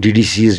DDCs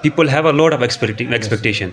people have a lot of expectation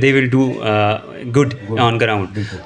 they will do good on ground।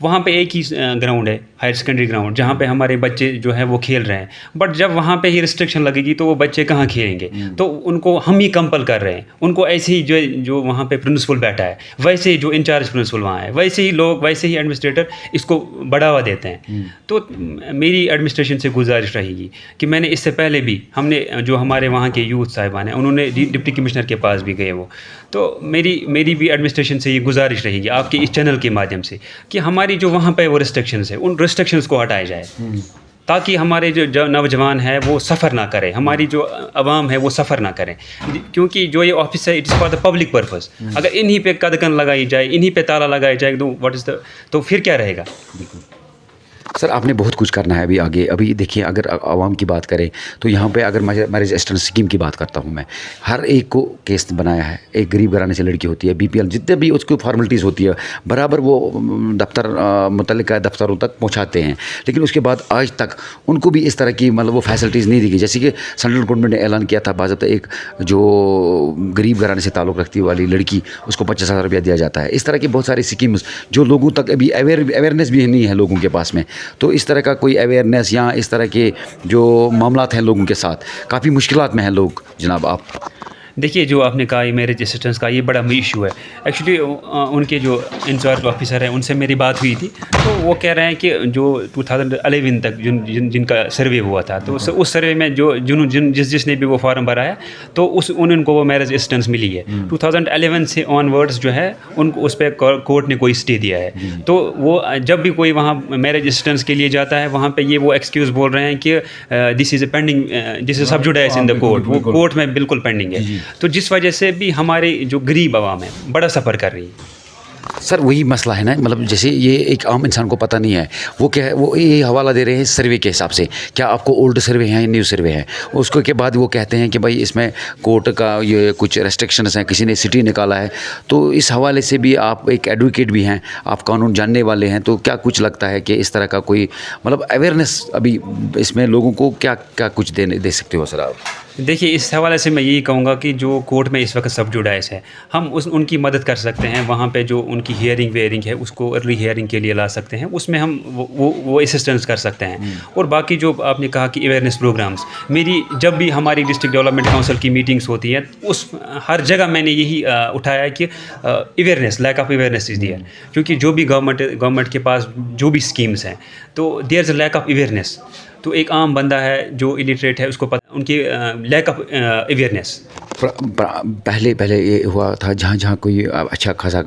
وہاں پہ ایک ہی ground ہے higher secondary ground جہاں پہ ہمارے بچے جو ہیں وہ کھیل رہے ہیں, بٹ جب وہاں پہ ہی ریسٹرکشن لگے گی تو وہ بچے کہاں کھیلیں گے؟ تو ان کو ہم ہی کمپل کر رہے ہیں, ان کو ایسے ہی جو وہاں پہ پرنسپل بیٹھا ہے, ویسے ہی جو انچارج پرنسپل وہاں ہے, ویسے ہی لوگ, ویسے ہی ایڈمنسٹریٹر اس کو بڑھاوا دیتے ہیں. تو میری ایڈمنسٹریشن سے گزارش رہے گی کہ میں نے اس سے پہلے بھی ہم نے جو ہمارے وہاں کے یوتھ صاحبان ہیں انہوں نے ڈپٹی کمشنر کے پاس بھی گئے وہ, تو میری بھی ایڈمنسٹریشن سے یہ گزارش رہے گی آپ کے اس چینل کے مادھیم سے کہ ہماری جو وہاں پہ وہ ریسٹرکشنز ہیں ان ریسٹرکشنز کو ہٹایا جائے تاکہ ہمارے جو نوجوان ہے وہ سفر نہ کرے, ہماری جو عوام ہے وہ سفر نہ کریں, کیونکہ جو یہ آفس ہے it is for the public purpose. اگر انہی پہ قدغن لگائی جائے, انہی پہ تالا لگایا جائے تو پھر کیا رہے گا؟ سر آپ نے بہت کچھ کرنا ہے ابھی آگے. ابھی دیکھیے اگر عوام کی بات کریں تو یہاں پہ اگر میرج اسسٹنس اسکیم کی بات کرتا ہوں میں, ہر ایک کو کیس بنایا ہے. ایک غریب گھرانے سے لڑکی ہوتی ہے, BPL جتنے بھی اس کی فارمیلٹیز ہوتی ہے برابر وہ دفتر متعلقہ دفتروں تک پہنچاتے ہیں, لیکن اس کے بعد آج تک ان کو بھی اس طرح کی مطلب وہ فیسلٹیز نہیں دی گئی. جیسے کہ سینٹرل گورنمنٹ نے اعلان کیا تھا باضابطہ ایک جو غریب گھرانے سے تعلق رکھتی والی لڑکی اس کو 50,000 روپیہ دیا جاتا ہے. اس طرح کی بہت ساری اسکیمز جو لوگوں تک ابھی اویئرنیس بھی نہیں ہے لوگوں کے پاس میں. تو اس طرح کا کوئی اویئرنیس یا اس طرح کے جو معاملات ہیں لوگوں کے ساتھ, کافی مشکلات میں ہیں لوگ جناب. آپ دیکھیے جو آپ نے کہا یہ میرج اسسٹنس کا یہ بڑا ایشو ہے. ایکچولی ان کے جو انچارج آفیسر ہیں ان سے میری بات ہوئی تھی تو وہ کہہ رہے ہیں کہ جو 2011 تک جن کا سروے ہوا تھا تو اس سروے میں جس نے بھی وہ فارم بھرایا تو ان کو وہ میرج اسسٹنس ملی ہے. 2011 سے آن ورڈس جو ہے ان کو اس پہ کورٹ نے کوئی اسٹے دیا ہے. تو وہ جب بھی کوئی وہاں میرج اسسٹنس کے لیے جاتا ہے وہاں پہ یہ وہ ایکسکیوز بول رہے ہیں کہ this is a pending, this is sub judice in the court, وہ کورٹ میں بالکل پینڈنگ ہے. تو جس وجہ سے بھی ہمارے جو غریب عوام ہے بڑا سفر کر رہی ہے. سر وہی مسئلہ ہے نا, مطلب جیسے یہ ایک عام انسان کو پتہ نہیں ہے, وہ کیا ہے وہ یہ حوالہ دے رہے ہیں سروے کے حساب سے, کیا آپ کو اولڈ سروے ہیں یا نیو سروے ہیں. اس کے بعد وہ کہتے ہیں کہ بھائی اس میں کورٹ کا یہ کچھ ریسٹرکشنز ہیں, کسی نے سٹی نکالا ہے. تو اس حوالے سے بھی آپ ایک ایڈوکیٹ بھی ہیں, آپ قانون جاننے والے ہیں, تو کیا کچھ لگتا ہے کہ اس طرح کا کوئی مطلب اویئرنیس ابھی اس میں لوگوں کو کیا کچھ دے سکتے ہو سر آپ؟ دیکھیے اس حوالے سے میں یہی کہوں گا کہ جو کورٹ میں اس وقت سب جوڈائز ہے ہم ان کی مدد کر سکتے ہیں. وہاں پہ جو ان کی ہیئرنگ ویئرنگ ہے اس کو ارلی ہیئرنگ کے لیے لا سکتے ہیں, اس میں ہم وہ اسسٹنس کر سکتے ہیں. اور باقی جو آپ نے کہا کہ اویئرنیس پروگرامز, میری جب بھی ہماری ڈسٹرکٹ ڈیولپمنٹ کونسل کی میٹنگس ہوتی ہیں اس ہر جگہ میں نے یہی اٹھایا ہے کہ awareness, lack of awareness is there. کیونکہ جو بھی گورنمنٹ کے پاس جو بھی اسکیمز ہیں تو there is a lack of awareness. تو ایک عام بندہ ہے جو الٹریٹ ہے اس کو پتہ ان کی لیک آف اویئرنیس. پہلے یہ ہوا تھا جہاں کوئی اچھا خاصا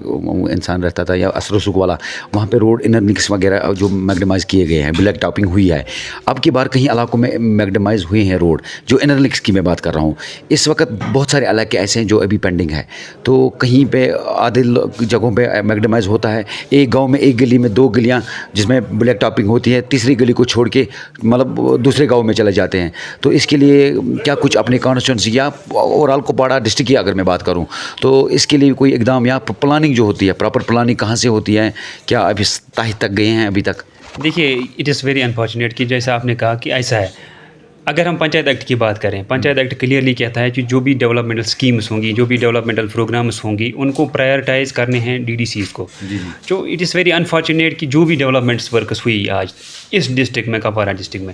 انسان رہتا تھا یا اثر و رسوخ والا, وہاں پہ روڈ انر لنکس وغیرہ جو میگڈمائز کیے گئے ہیں, بلیک ٹاپنگ ہوئی ہے. اب کی بار کہیں علاقوں میں میگڈمائز ہوئے ہیں روڈ, جو انر لنکس کی میں بات کر رہا ہوں. اس وقت بہت سارے علاقے ایسے ہیں جو ابھی پینڈنگ ہے. تو کہیں پہ آدھے جگہوں پہ میگڈمائز ہوتا ہے, ایک گاؤں میں ایک گلی میں 2 گلیاں جس میں بلیک ٹاپنگ ہوتی ہے, تیسری گلی کو چھوڑ کے مطلب دوسرے گاؤں میں چلے جاتے ہیں. تو اس کے لیے کیا کچھ اپنے کانسٹیٹوئنسی یا اوور آل کوپواڑہ ڈسٹرکٹ کی اگر میں بات کروں تو اس کے لیے کوئی اقدام یا پلاننگ جو ہوتی ہے, پراپر پلاننگ کہاں سے ہوتی ہے, کیا ابھی تاہی تک گئے ہیں ابھی تک؟ دیکھیے اٹ از ویری انفارچونیٹ کہ جیسا آپ نے کہا کہ ایسا ہے. اگر ہم پنچایت ایکٹ کی بات کریں, پنچایت ایکٹ کلیئرلی کہتا ہے کہ جو بھی ڈیولپمنٹل اسکیمز ہوں گی, جو بھی ڈیولپمنٹل پروگرامز ہوں گی, ان کو پرائرٹائز کرنے ہیں DDCs کو. جو اٹ از ویری انفارچونیٹ کہ جو بھی ڈیولپمنٹس ورکس ہوئی آج اس ڈسٹرکٹ میں, کپوارہ ڈسٹرکٹ میں,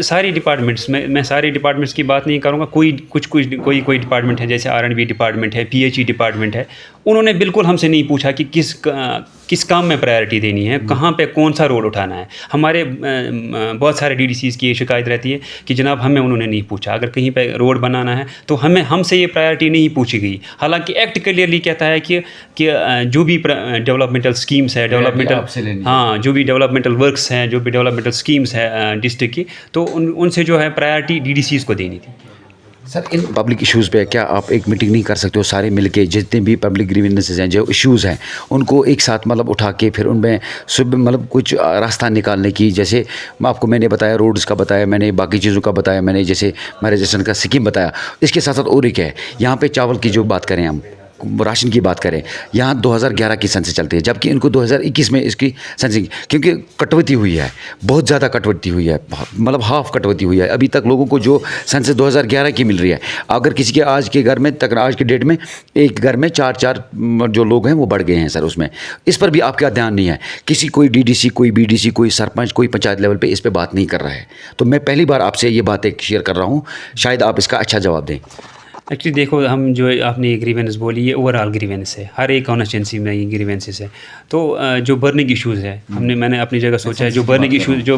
ساری ڈپارٹمنٹس میں سارے ڈپارٹمنٹس کی بات نہیں کروں گا. کوئی ڈپارٹمنٹ ہے جیسے R&B ڈپارٹمنٹ ہے, PHE ڈپارٹمنٹ ہے, انہوں نے بالکل ہم سے نہیں پوچھا کہ کس کام میں پرائرٹی دینی ہے, کہاں پہ کون سا روڈ اٹھانا ہے. ہمارے بہت سارے DDCs کی یہ شکایت رہتی ہے کہ جناب ہمیں انہوں نے نہیں پوچھا, اگر کہیں پہ روڈ بنانا ہے تو ہم سے یہ پرائرٹی نہیں پوچھی گئی. حالانکہ ایکٹ کلیئرلی کہتا ہے کہ جو بھی ڈیولپمنٹل اسکیمس ہے, جو بھی ڈیولپمنٹل ورکس ہیں, جو بھی ڈیولپمنٹل اسکیمس ہے ڈسٹرکٹ کی, تو ان سے جو ہے پرائرٹی DDCs کو دینی تھی. سر ان پبلک ایشوز پہ کیا آپ ایک میٹنگ نہیں کر سکتے ہو سارے مل کے, جتنے بھی پبلک گریونسز ہیں, جو ایشوز ہیں, ان کو ایک ساتھ مطلب اٹھا کے پھر ان میں مطلب کچھ راستہ نکالنے کی؟ جیسے میں نے بتایا روڈز کا بتایا, میں نے باقی چیزوں کا بتایا, میں نے جیسے میرج اسسٹنس کا اسکیم بتایا, اس کے ساتھ ساتھ اور ایک ہے یہاں پہ چاول کی جو بات کریں ہم, راشن کی بات کریں, یہاں 2011 کی سینسس چلتی ہے, جبکہ ان کو 2021 میں اس کی سینسنگ, کیونکہ کٹوتی ہوئی ہے, بہت زیادہ کٹوتی ہوئی ہے, مطلب ہاف کٹوتی ہوئی ہے. ابھی تک لوگوں کو جو سینسس 2011 کی مل رہی ہے, اگر کسی کے آج کے گھر میں تک آج کے ڈیٹ میں ایک گھر میں 4 جو لوگ ہیں وہ بڑھ گئے ہیں سر. اس پر بھی آپ کا دھیان نہیں ہے, کسی کوئی ڈی ڈی سی, کوئی بی ڈی سی, کوئی سرپنچ, کوئی پنچایت لیول پہ اس پہ بات نہیں کر رہا ہے. تو میں پہلی بار آپ سے یہ باتیں شیئر کر رہا ہوں, شاید آپ اس کا اچھا جواب دیں. ایکچولی دیکھو, ہم جو آپ نے یہ گریوینس بولی, یہ اوور آل گریوینس ہے, ہر ایک کانسٹیٹنسی میں یہ گریوینسز ہے. تو جو برننگ ایشوز ہے, میں نے اپنی جگہ سوچا ہے, جو برننگ ایشوز جو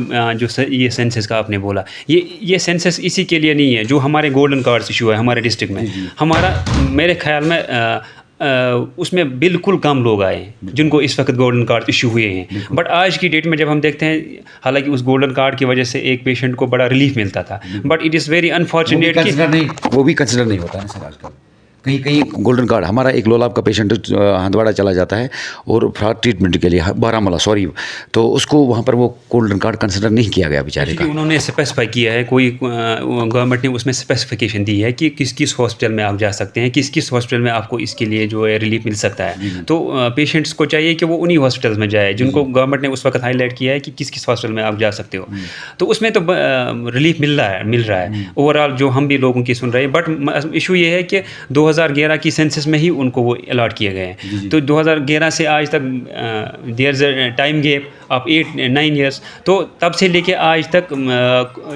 یہ سینسس کا آپ نے بولا, یہ سینسس اسی کے لیے نہیں ہے جو ہمارے گولڈن کارڈس ایشو ہے ہمارے ڈسٹرکٹ میں. ہمارا میرے خیال میں اس میں بالکل کم لوگ آئے ہیں جن کو اس وقت گولڈن کارڈ ایشو ہوئے ہیں. بٹ آج کی ڈیٹ میں جب ہم دیکھتے ہیں, حالانکہ اس گولڈن کارڈ کی وجہ سے ایک پیشنٹ کو بڑا ریلیف ملتا تھا, but it is very unfortunate کہ وہ بھی کنسیڈر نہیں ہوتا ہے سر آج کل. کہیں کہیں گولڈن کارڈ, ہمارا ایک لولاب کا پیشنٹ ہندواڑہ چلا جاتا ہے اور فراڈ ٹریٹمنٹ کے لیے, بارہمولہ سوری, تو اس کو وہاں پر وہ گولڈن کارڈ کنسیڈر نہیں کیا گیا بیچارے کا. انہوں نے اسپیسیفائی کیا ہے, کوئی گورنمنٹ نے اس میں اسپیسیفیکیشن دی ہے کہ کس کس ہاسپٹل میں آپ جا سکتے ہیں, کس کس ہاسپٹل میں آپ کو اس کے لیے جو ہے ریلیف مل سکتا ہے. تو پیشنٹس کو چاہیے کہ وہ انہی ہاسپٹل میں جائے جن کو گورنمنٹ نے اس وقت ہائی لائٹ کیا ہے کہ کس کس ہاسپٹل میں آپ جا سکتے ہو. تو اس میں تو ریلیف مل رہا ہے اوور آل, جو ہم بھی لوگوں کی سن رہے ہیں. بٹ ایشو یہ ہے کہ 2011 کی سینسس میں ہی ان کو وہ الاٹ کیے گئے ہیں. تو 2011 سے آج تک there is a time gap of 8-9 years. تو تب سے لے کے آج تک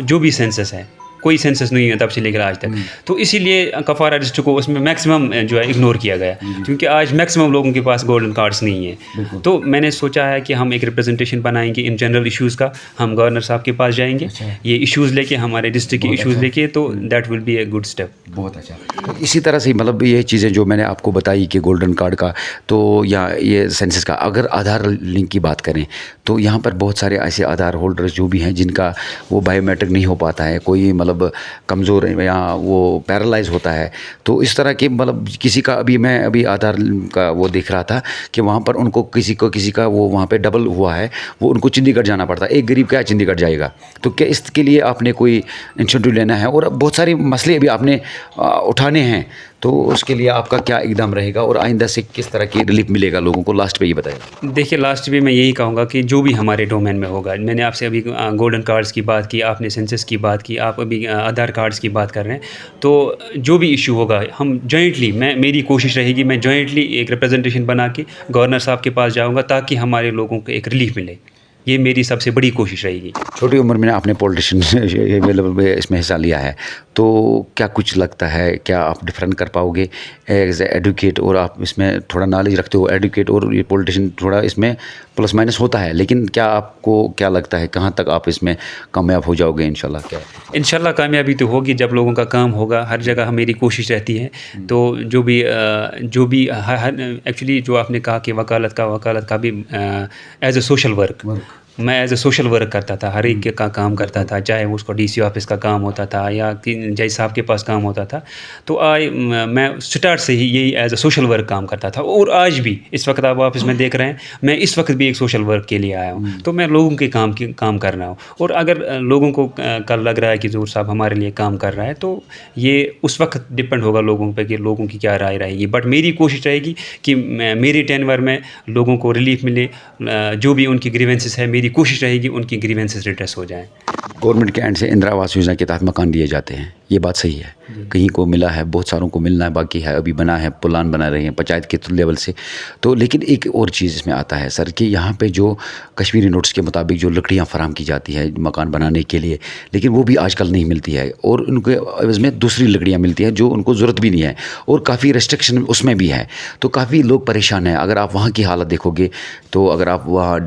جو بھی سینسس ہے, کوئی سینسس نہیں ہے تب سے لے کر آج تک. تو اسی لیے کپوارہ ڈسٹرکٹ کو اس میں میکسیمم جو ہے اگنور کیا گیا, کیونکہ آج میکسیمم لوگوں کے پاس گولڈن کارڈس نہیں ہیں. تو میں نے سوچا ہے کہ ہم ایک ریپرزنٹیشن بنائیں گے ان جنرل ایشوز کا, ہم گورنر صاحب کے پاس جائیں گے یہ ایشوز لے کے, ہمارے ڈسٹرکٹ کے ایشوز لے کے, تو that will be a good step. بہت اچھا. اسی طرح سے مطلب یہ چیزیں جو میں نے آپ کو بتائی کہ گولڈن کارڈ کا, تو یا یہ سینسس کا, اگر آدھار لنک کی بات کریں تو یہاں پر بہت سارے ایسے آدھار ہولڈرز جو بھی ہیں جن کا وہ بایو میٹرک نہیں ہو پاتا ہے, کوئی مطلب کمزور یا وہ پیرالائز ہوتا ہے. تو اس طرح کے مطلب کسی کا ابھی آدھار کا وہ دیکھ رہا تھا کہ وہاں پر ان کو کسی کا وہ وہاں پہ ڈبل ہوا ہے, وہ ان کو چندی گڑھ جانا پڑتا ہے. ایک غریب کیا چندی گڑھ جائے گا؟ تو کیا اس کے لیے آپ نے کوئی انشیٹیو لینا ہے؟ اور بہت سارے مسئلے ابھی آپ نے اٹھانے ہیں, تو اس کے لیے آپ کا کیا اقدام رہے گا اور آئندہ سے کس طرح کی ریلیف ملے گا لوگوں کو؟ لاسٹ پہ یہ بتائیے. دیکھیے, لاسٹ پہ میں یہی کہوں گا کہ جو بھی ہمارے ڈومین میں ہوگا, میں نے آپ سے ابھی گولڈن کارڈس کی بات کی, آپ نے سینسس کی بات کی, آپ ابھی آدھار کارڈس کی بات کر رہے ہیں, تو جو بھی ایشو ہوگا ہم جوائنٹلی, میری کوشش رہے گی میں جوائنٹلی ایک ریپرزنٹیشن بنا کے گورنر صاحب کے پاس جاؤں گا تاکہ ہمارے لوگوں کو ایک ریلیف ملے. یہ میری سب سے بڑی کوشش رہے گی. چھوٹی عمر میں آپ نے پولیٹیشین اس میں حصہ لیا ہے, تو کیا کچھ لگتا ہے, کیا آپ ڈفرینٹ کر پاؤ گے ایز اے ایڈوکیٹ؟ اور آپ اس میں تھوڑا نالج رکھتے ہو, ایڈوکیٹ اور یہ پولیٹیشین تھوڑا اس میں پلس مائنس ہوتا ہے, لیکن کیا آپ کو کیا لگتا ہے کہاں تک آپ اس میں کامیاب ہو جاؤ گے انشاءاللہ؟ کیا انشاءاللہ کامیابی تو ہوگی جب لوگوں کا کام ہوگا. ہر جگہ میری کوشش رہتی ہے. تو جو بھی ایکچولی جو آپ نے کہا کہ وکالت کا بھی ایز اے سوشل ورک, میں ایز اے سوشل ورک کرتا تھا, ہر ایک کا کام کرتا تھا, چاہے اس کو ڈی سی آفس کا کام ہوتا تھا یا جج صاحب کے پاس کام ہوتا تھا. تو میں اسٹارٹ سے ہی یہی ایز اے سوشل ورک کام کرتا تھا, اور آج بھی اس وقت آپ آفس میں دیکھ رہے ہیں, میں اس وقت بھی ایک سوشل ورک کے لیے آیا ہوں. تو میں لوگوں کے کام کر رہا ہوں, اور اگر لوگوں کو کل لگ رہا ہے کہ ظہور صاحب ہمارے لیے کام کر رہا ہے, تو یہ اس وقت ڈپینڈ ہوگا لوگوں پہ کہ لوگوں کی کیا رائے رہے گی. بٹ میری کوشش رہے گی کہ میری ٹینور میں لوگوں کو ریلیف ملے, جو بھی ان کی گریوینسز ہے میری کوشش رہے گی ان کی گریوینسز ریڈریس ہو جائیں. گورنمنٹ کے اینڈ سے اندرا آواس یوجنا کے تحت مکان دیے جاتے ہیں, یہ بات صحیح ہے؟ کہیں کو ملا ہے, بہت ساروں کو ملنا ہے باقی ہے, ابھی بنا ہے, پلان بنا رہے ہیں پنچایت کے لیول سے. تو لیکن ایک اور چیز اس میں آتا ہے سر کہ یہاں پہ جو کشمیری نوٹس کے مطابق جو لکڑیاں فراہم کی جاتی ہے مکان بنانے کے لیے, لیکن وہ بھی آج کل نہیں ملتی ہے, اور ان کے عوض میں دوسری لکڑیاں ملتی ہیں جو ان کو ضرورت بھی نہیں ہے, اور کافی ریسٹرکشن اس میں بھی ہے. تو کافی لوگ پریشان ہیں. اگر آپ وہاں کی حالت دیکھو گے, تو اگر آپ وہاں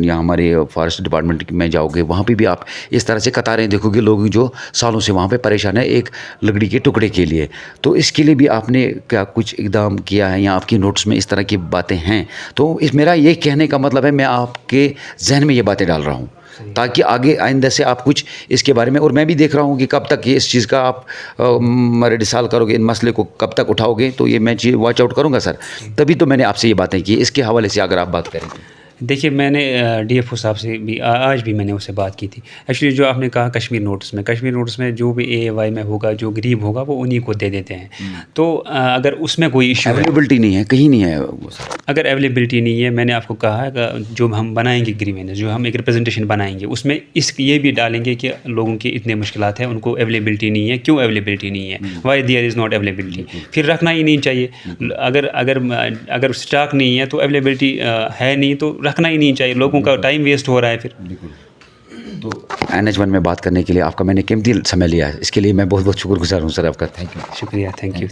یا ہمارے فارسٹ ڈپارٹمنٹ میں جاؤ گے, وہاں پہ بھی آپ اس طرح سے قطاریں دیکھو گے, لوگ جو سالوں سے وہاں پہ پریشان ہیں ایک لکڑی کے ٹکڑے کے لیے. تو اس کے لیے بھی آپ نے کیا کچھ اقدام کیا ہے, یا آپ کی نوٹس میں اس طرح کی باتیں ہیں؟ تو میرا یہ کہنے کا مطلب ہے, میں آپ کے ذہن میں یہ باتیں ڈال رہا ہوں تاکہ آگے آئندہ سے آپ کچھ اس کے بارے میں, اور میں بھی دیکھ رہا ہوں کہ کب تک یہ اس چیز کا آپ ریڈیسال کرو گے, ان مسئلے کو کب تک اٹھاؤ گے, تو یہ میں چیز واچ آؤٹ کروں گا سر. تبھی تو میں نے آپ سے یہ باتیں کی. اس کے حوالے سے اگر آپ بات کریں دیکھیے میں نے ڈی ایف او صاحب سے بھی آج بھی میں نے اس سے بات کی تھی. ایکچولی جو آپ نے کہا کشمیر نوٹس میں جو بھی اے وائی میں ہوگا جو غریب ہوگا وہ انہیں کو دے دیتے ہیں. تو اگر اس میں کوئی ایشو ہے, اویلیبلٹی نہیں ہے, کہیں نہیں ہے وہ سر. اگر اویلیبلٹی نہیں ہے, میں نے آپ کو کہا ہے کہ جو ہم بنائیں گے گریوینس, جو ہم ایک ریپرزنٹیشن بنائیں گے, اس میں یہ بھی ڈالیں گے کہ لوگوں کی اتنے مشکلات ہیں, ان کو اویلیبلٹی نہیں ہے, کیوں اویلیبلٹی نہیں ہے, why there is not availability. پھر رکھنا ہی نہیں چاہیے. اگر اسٹاک نہیں ہے تو اویلیبلٹی ہے نہیں تو رکھنا ہی نہیں چاہیے. لوگوں کا ٹائم ویسٹ ہو رہا ہے پھر. تو NH1 میں بات کرنے کے لیے آپ کا میں نے قیمتی سمے لیا ہے, اس کے لیے میں بہت بہت شکر گزار ہوں سر آپ کا. Thank you. شکریہ, تھینک یو.